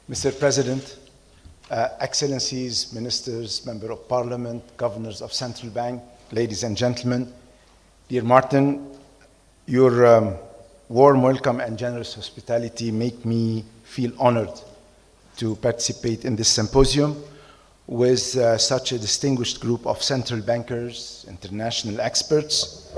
Mr. President, Excellencies, Ministers, Member of Parliament, Governors of Central Bank, ladies and gentlemen, dear Martin, your warm welcome and generous hospitality make me feel honored to participate in this symposium with such a distinguished group of central bankers, international experts,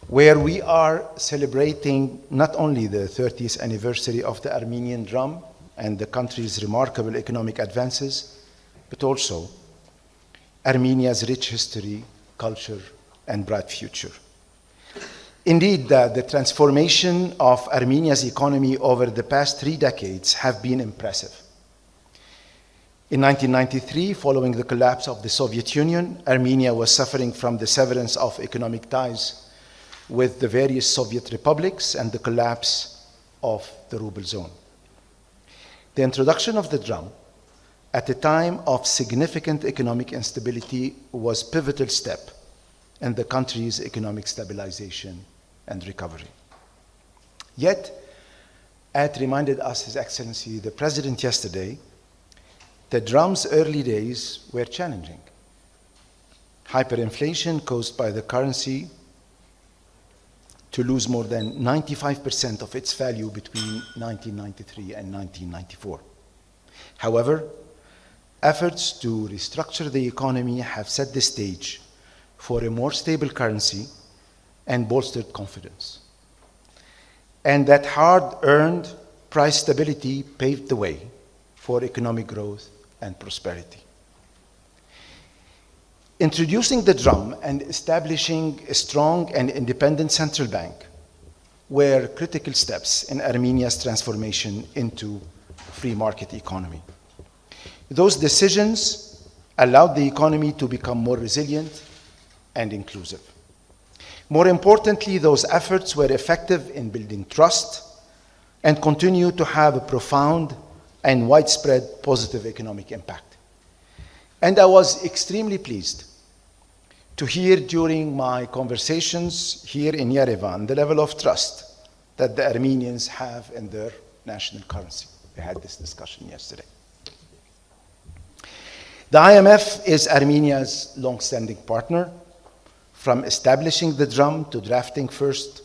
where we are celebrating not only the 30th anniversary of the Armenian Dram and the country's remarkable economic advances, but also Armenia's rich history, culture, and bright future. Indeed, the transformation of Armenia's economy over the past 3 decades have been impressive. In 1993, following the collapse of the Soviet Union, Armenia was suffering from the severance of economic ties with the various Soviet republics and the collapse of the ruble zone. The introduction of the dram at a time of significant economic instability was a pivotal step in the country's economic stabilization and recovery. Yet, as reminded us His Excellency the President yesterday, the dram's early days were challenging. Hyperinflation caused by the currency to lose more than 95% of its value between 1993 and 1994. However, efforts to restructure the economy have set the stage for a more stable currency and bolstered confidence. And that hard-earned price stability paved the way for economic growth and prosperity. Introducing the dram and establishing a strong and independent central bank were critical steps in Armenia's transformation into a free market economy. Those decisions allowed the economy to become more resilient and inclusive. More importantly, those efforts were effective in building trust and continue to have a profound and widespread positive economic impact. And I was extremely pleased to hear during my conversations here in Yerevan the level of trust that the Armenians have in their national currency. We had this discussion yesterday. The IMF is Armenia's long-standing partner, from establishing the dram to drafting first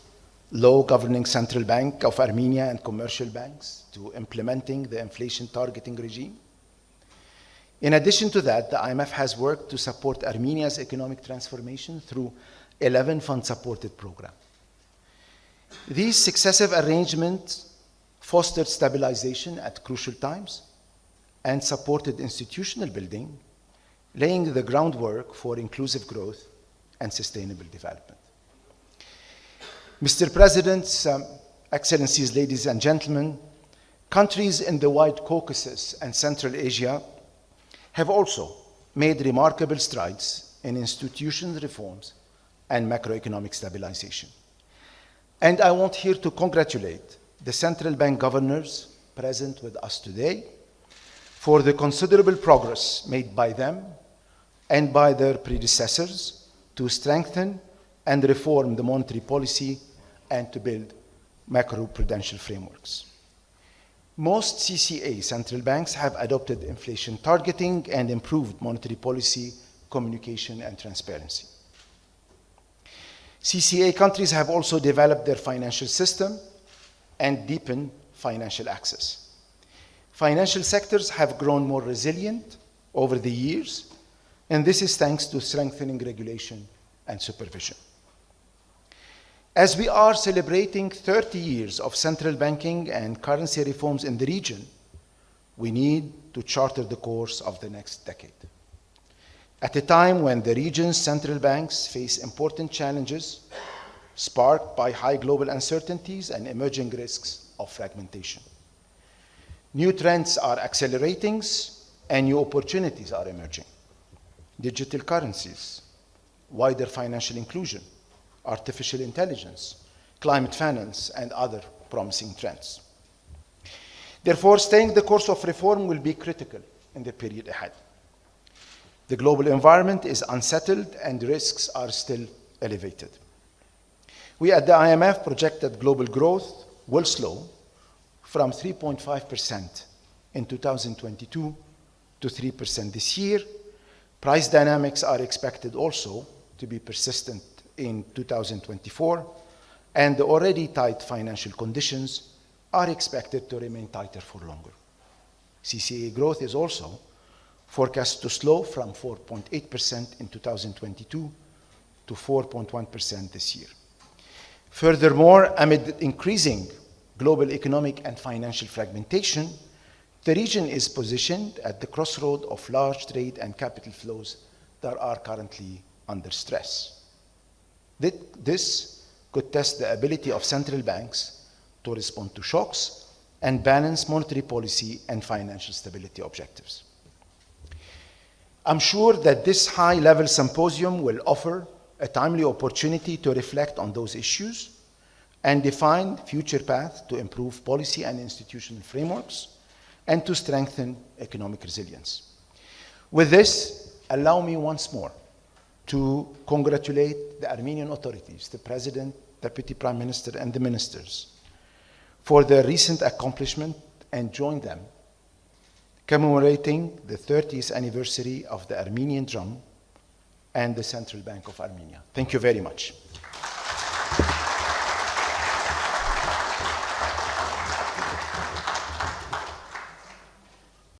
law governing Central Bank of Armenia and commercial banks to implementing the inflation targeting regime. In addition to that, the IMF has worked to support Armenia's economic transformation through 11 fund-supported programs. These successive arrangements fostered stabilization at crucial times and supported institutional building, laying the groundwork for inclusive growth and sustainable development. Mr. President, Excellencies, ladies and gentlemen, countries in the wide Caucasus and Central Asia have also made remarkable strides in institutional reforms and macroeconomic stabilization. And I want here to congratulate the central bank governors present with us today for the considerable progress made by them and by their predecessors to strengthen and reform the monetary policy and to build macroprudential frameworks. Most CCA central banks have adopted inflation targeting and improved monetary policy, communication, and transparency. CCA countries have also developed their financial system and deepened financial access. Financial sectors have grown more resilient over the years, and this is thanks to strengthening regulation and supervision. As we are celebrating 30 years of central banking and currency reforms in the region, we need to charter the course of the next decade. At a time when the region's central banks face important challenges sparked by high global uncertainties and emerging risks of fragmentation. New trends are accelerating and new opportunities are emerging. Digital currencies, wider financial inclusion, artificial intelligence, climate finance, and other promising trends. Therefore, staying the course of reform will be critical in the period ahead. The global environment is unsettled and risks are still elevated. We at the IMF project that global growth will slow from 3.5% in 2022 to 3% this year. Price dynamics are expected also to be persistent in 2024, and the already tight financial conditions are expected to remain tighter for longer. CCA growth is also forecast to slow from 4.8% in 2022 to 4.1% this year. Furthermore, amid increasing global economic and financial fragmentation, the region is positioned at the crossroad of large trade and capital flows that are currently under stress. This could test the ability of central banks to respond to shocks and balance monetary policy and financial stability objectives. I'm sure that this high-level symposium will offer a timely opportunity to reflect on those issues and define future paths to improve policy and institutional frameworks and to strengthen economic resilience. With this, allow me once more to congratulate the Armenian authorities, the President, Deputy Prime Minister, and the ministers for their recent accomplishment and join them commemorating the 30th anniversary of the Armenian Dram and the Central Bank of Armenia. Thank you very much.